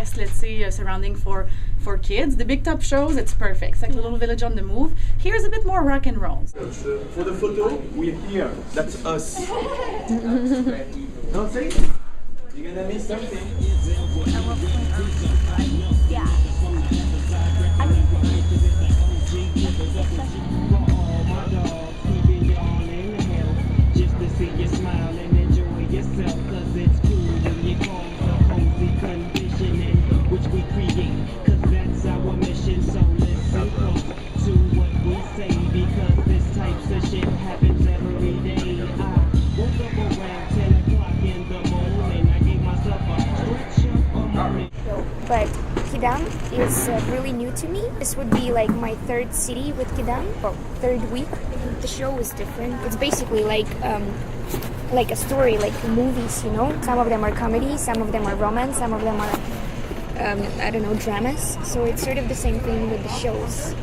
best, let's say, surrounding for kids. The big top shows, it's perfect. It's like a little village on the move. Here's a bit more rock and roll. For the photo, we're here. That's us. Don't say you're gonna miss something. Yeah. Just to see you smile and enjoy yourself, cause it's cool when you call the cozy conditioning which we create, cause that's our mission. So listen close to what we say, because this types of shit happens every day. I woke up around 10 o'clock in the morning. I gave myself a stretch of a moment. But Quidam is really new to me. This would be like my third city with Quidam, or third week. The show is different. It's basically like a story, like movies, you know. Some of them are comedy, some of them are romance, some of them are I don't know, dramas. So it's sort of the same thing with the shows.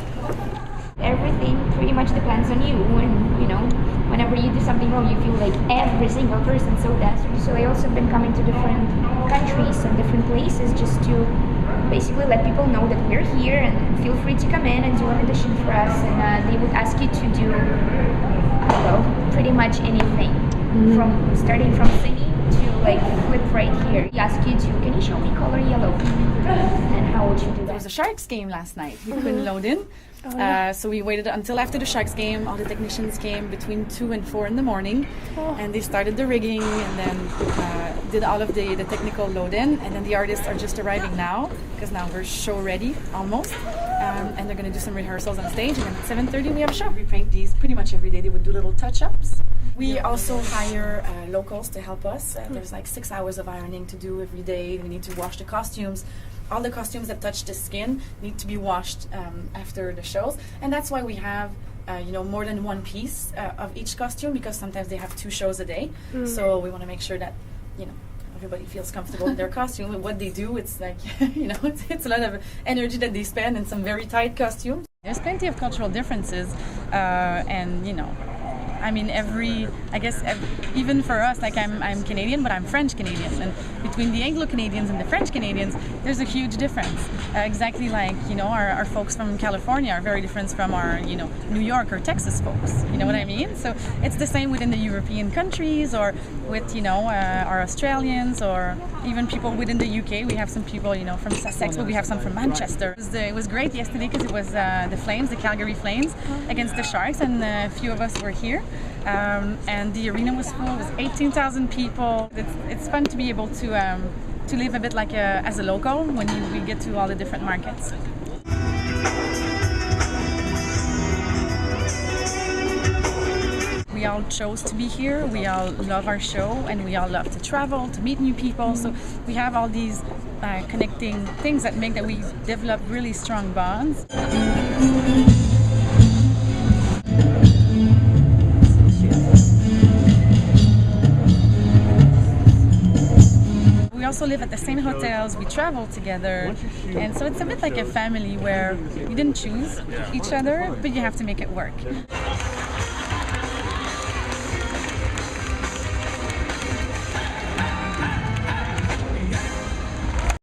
Everything pretty much depends on you, and you know, whenever you do something wrong, you feel like every single person saw that. So I also have been coming to different countries and different places just to basically let people know that we're here and feel free to come in and do an audition for us. And they would ask you to do, well, pretty much anything, from starting from singing to like flip right here. He ask you to, can you show me color yellow? And how would you do that? There was a Sharks game last night. We couldn't load in. So we waited until after the Sharks game. All the technicians came between 2 and 4 in the morning, and they started the rigging and then did all of the technical load in. And then the artists are just arriving now, because now we're show ready almost. And they're going to do some rehearsals on stage, and then at 7:30 we have a show. We paint these pretty much every day. They would do little touch-ups. We also hire locals to help us. There's like 6 hours of ironing to do every day. We need to wash the costumes. All the costumes that touch the skin need to be washed after the shows, and that's why we have more than one piece of each costume, because sometimes they have 2 shows a day. So we want to make sure that everybody feels comfortable in their costume. And what they do, it's like it's a lot of energy that they spend in some very tight costumes. There's plenty of cultural differences, and even for us, like I'm Canadian, but I'm French Canadian, and between the Anglo Canadians and the French Canadians, there's a huge difference. Exactly like our folks from California are very different from our New York or Texas folks. You know what I mean? So it's the same within the European countries, or with our Australians, or even people within the UK. We have some people from Sussex, but we have some from Manchester. It was great yesterday because it was the Flames, the Calgary Flames, against the Sharks, and a few of us were here. And the arena was full. It was 18,000 people. It's fun to be able to live a bit like as a local when we get to all the different markets. We all chose to be here. We all love our show, and we all love to travel, to meet new people. So we have all these connecting things that make that we develop really strong bonds. We also live at the same hotels, we travel together, and so it's a bit like a family where you didn't choose each other, but you have to make it work.